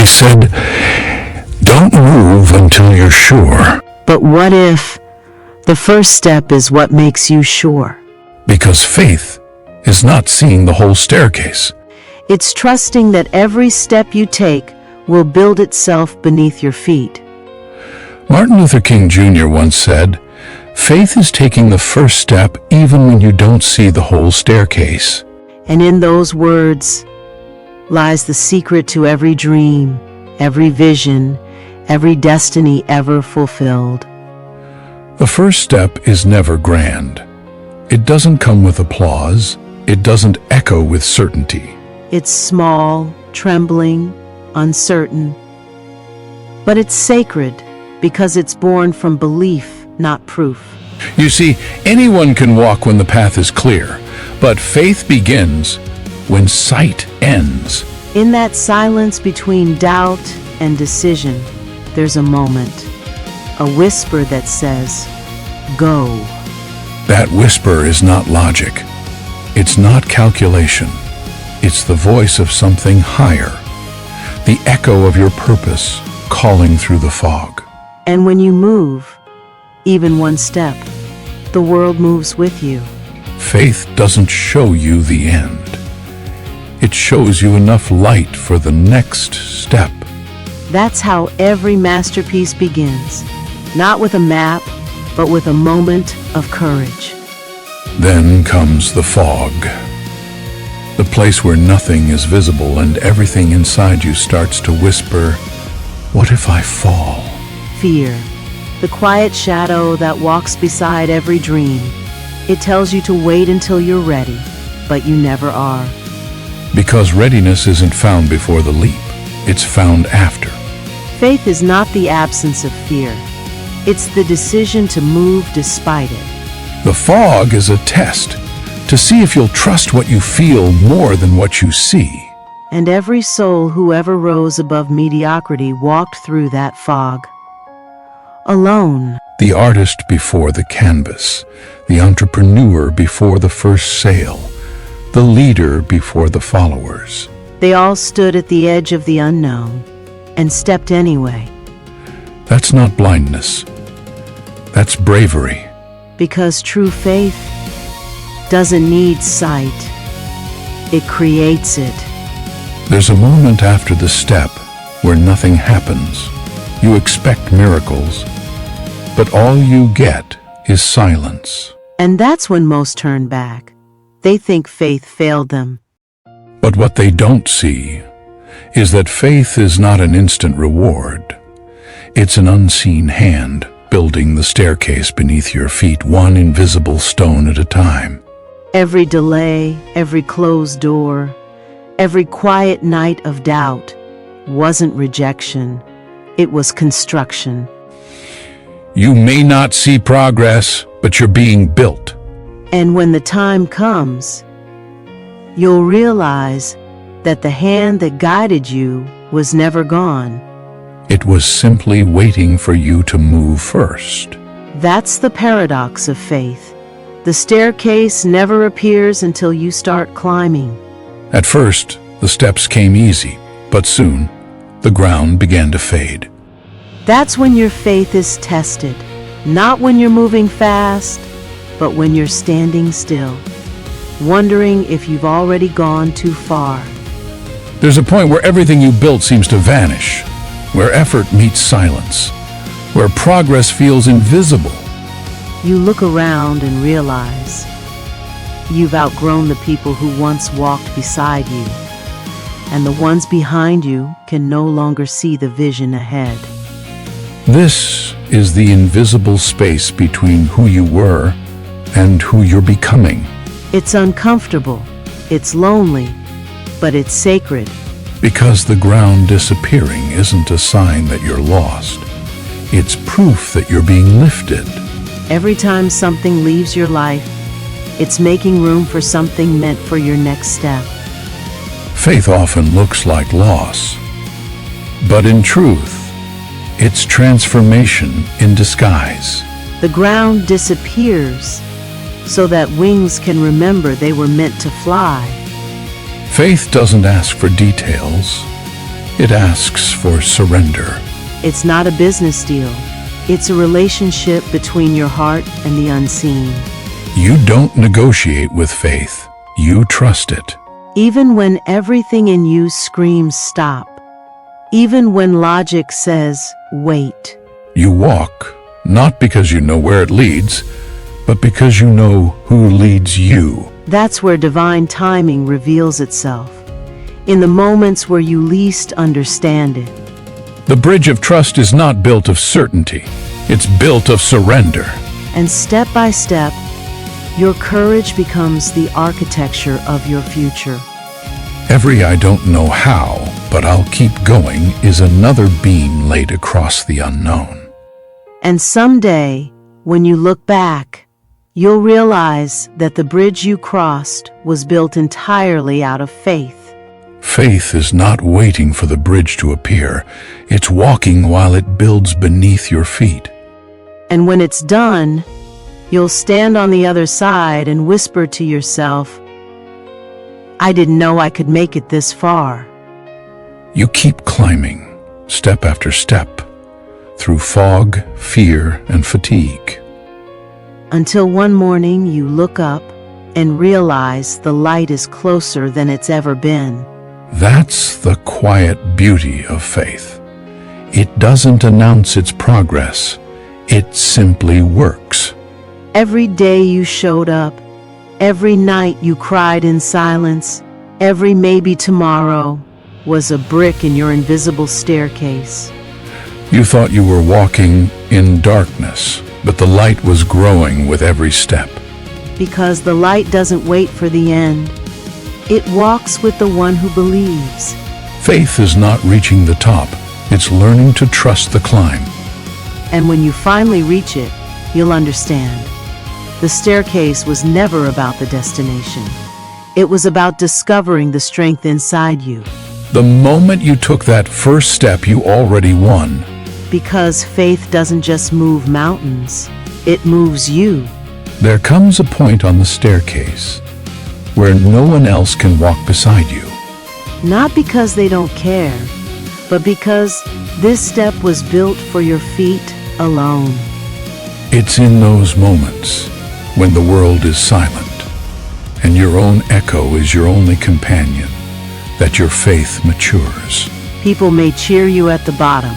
said, "Don't move until you're sure." But what if the first step is what makes you sure? Because faith is not seeing the whole staircase. It's trusting that every step you take will build itself beneath your feet. Martin Luther King Jr. once said, "Faith is taking the first step even when you don't see the whole staircase." And in those words lies the secret to every dream, every vision, every destiny ever fulfilled. The first step is never grand. It doesn't come with applause. It doesn't echo with certainty. It's small, trembling, uncertain, but it's sacred because it's born from belief, not proof. You see, anyone can walk when the path is clear, but faith begins when sight ends. In that silence between doubt and decision, there's a moment, a whisper that says, "Go." That whisper is not logic. It's not calculation. It's the voice of something higher, the echo of your purpose calling through the fog. And when you move, even one step, the world moves with you. Faith doesn't show you the end. It shows you enough light for the next step. That's how every masterpiece begins, not with a map, but with a moment of courage. Then comes the fog, the place where nothing is visible and everything inside you starts to whisper, "What if I fall?" Fear, the quiet shadow that walks beside every dream. It tells you to wait until you're ready, but you never are. Because readiness isn't found before the leap, it's found after. Faith is not the absence of fear. It's the decision to move despite it. The fog is a test to see if you'll trust what you feel more than what you see. And every soul who ever rose above mediocrity walked through that fog. Alone. The artist before the canvas, the entrepreneur before the first sale, the leader before the followers. They all stood at the edge of the unknown and stepped anyway. That's not blindness. That's bravery. Because true faith doesn't need sight. It creates it. There's a moment after the step where nothing happens. You expect miracles, but all you get is silence. And that's when most turn back. They think faith failed them. But what they don't see is that faith is not an instant reward. It's an unseen hand building the staircase beneath your feet, one invisible stone at a time. Every delay, every closed door, every quiet night of doubt wasn't rejection. It was construction. You may not see progress, but you're being built. And when the time comes, you'll realize that the hand that guided you was never gone. It was simply waiting for you to move first. That's the paradox of faith. The staircase never appears until you start climbing. At first, the steps came easy, but soon, the ground began to fade. That's when your faith is tested, not when you're moving fast, but when you're standing still, wondering if you've already gone too far. There's a point where everything you built seems to vanish, where effort meets silence, where progress feels invisible. You look around and realize you've outgrown the people who once walked beside you, and the ones behind you can no longer see the vision ahead. This is the invisible space between who you were and who you're becoming. It's uncomfortable, it's lonely, but it's sacred. Because the ground disappearing isn't a sign that you're lost. It's proof that you're being lifted. Every time something leaves your life, it's making room for something meant for your next step. Faith often looks like loss, but in truth, it's transformation in disguise. The ground disappears so that wings can remember they were meant to fly. Faith doesn't ask for details. It asks for surrender. It's not a business deal. It's a relationship between your heart and the unseen. You don't negotiate with faith. You trust it. Even when everything in you screams stop. Even when logic says wait. You walk, not because you know where it leads, but because you know who leads you. That's where divine timing reveals itself. In the moments where you least understand it. The bridge of trust is not built of certainty. It's built of surrender. And step by step, your courage becomes the architecture of your future. Every "I don't know how, but I'll keep going" is another beam laid across the unknown. And someday, when you look back, you'll realize that the bridge you crossed was built entirely out of faith. Faith is not waiting for the bridge to appear. It's walking while it builds beneath your feet. And when it's done, you'll stand on the other side and whisper to yourself, "I didn't know I could make it this far." You keep climbing, step after step, through fog, fear, and fatigue. Until one morning you look up and realize the light is closer than it's ever been. That's the quiet beauty of faith. It doesn't announce its progress. It simply works. Every day you showed up, every night you cried in silence, every maybe tomorrow was a brick in your invisible staircase. You thought you were walking in darkness, but the light was growing with every step. Because the light doesn't wait for the end. It walks with the one who believes. Faith is not reaching the top. It's learning to trust the climb. And when you finally reach it, you'll understand. The staircase was never about the destination. It was about discovering the strength inside you. The moment you took that first step, you already won. Because faith doesn't just move mountains, it moves you. There comes a point on the staircase where no one else can walk beside you. Not because they don't care, but because this step was built for your feet alone. It's in those moments when the world is silent and your own echo is your only companion that your faith matures. People may cheer you at the bottom,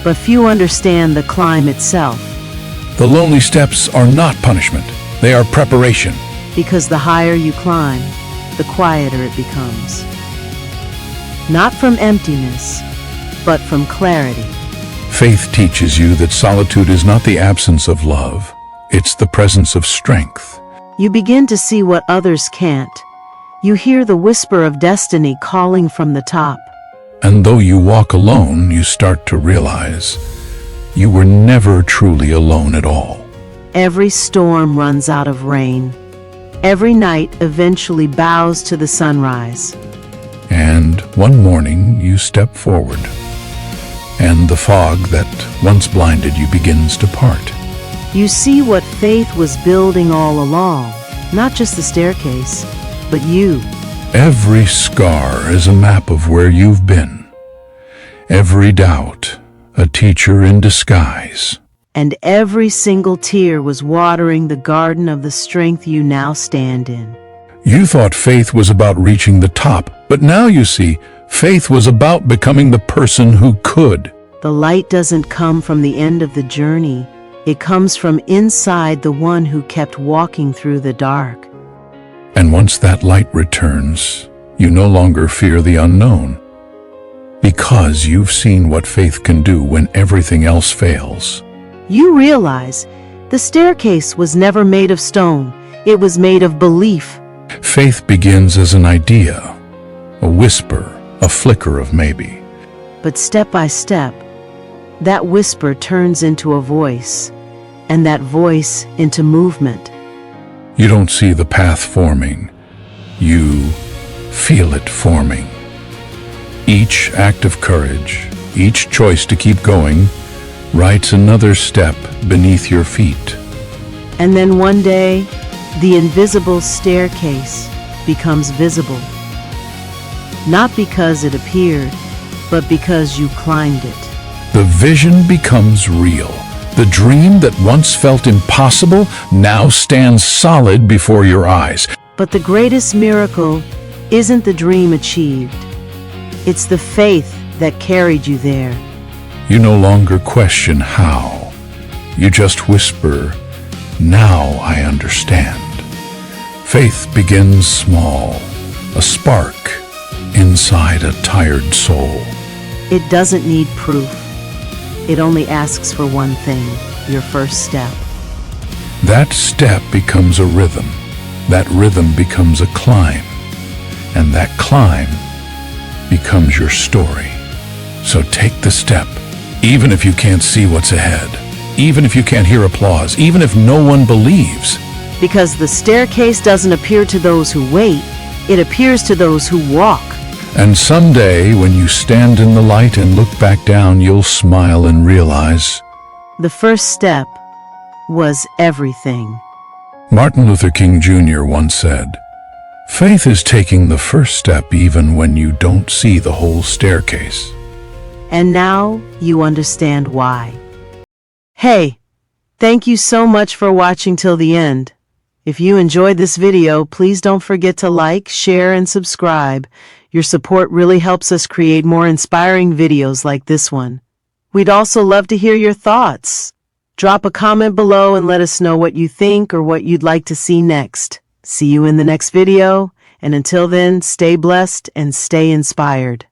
but few understand the climb itself. The lonely steps are not punishment. They are preparation. Because the higher you climb, the quieter it becomes. Not from emptiness, but from clarity. Faith teaches you that solitude is not the absence of love. It's the presence of strength. You begin to see what others can't. You hear the whisper of destiny calling from the top. And though you walk alone, you start to realize you were never truly alone at all. Every storm runs out of rain. Every night eventually bows to the sunrise. And one morning you step forward, and the fog that once blinded you begins to part. You see what faith was building all along, not just the staircase, but you. Every scar is a map of where you've been. Every doubt, a teacher in disguise. And every single tear was watering the garden of the strength you now stand in. You thought faith was about reaching the top, but now you see, faith was about becoming the person who could. The light doesn't come from the end of the journey. It comes from inside the one who kept walking through the dark. And once that light returns, you no longer fear the unknown, because you've seen what faith can do when everything else fails. You realize the staircase was never made of stone. It was made of belief. Faith begins as an idea, a whisper, a flicker of maybe. But step by step, that whisper turns into a voice, and that voice into movement. You don't see the path forming. You feel it forming. Each act of courage, each choice to keep going, writes another step beneath your feet. And then one day, the invisible staircase becomes visible. Not because it appeared, but because you climbed it. The vision becomes real. The dream that once felt impossible now stands solid before your eyes. But the greatest miracle isn't the dream achieved. It's the faith that carried you there. You no longer question how. You just whisper, "Now I understand." Faith begins small, a spark inside a tired soul. It doesn't need proof. It only asks for one thing, your first step. That step becomes a rhythm. That rhythm becomes a climb. And that climb becomes your story. So take the step, even if you can't see what's ahead, even if you can't hear applause, even if no one believes. Because the staircase doesn't appear to those who wait, it appears to those who walk. And someday, when you stand in the light and look back down, you'll smile and realize The first step was everything. Martin Luther King Jr. once said, "Faith is taking the first step even when you don't see the whole staircase." And now you understand why. Hey, thank you so much for watching till the end. If you enjoyed this video, please don't forget to like, share, and subscribe. Your support really helps us create more inspiring videos like this one. We'd also love to hear your thoughts. Drop a comment below and let us know what you think or what you'd like to see next. See you in the next video, and until then, stay blessed and stay inspired.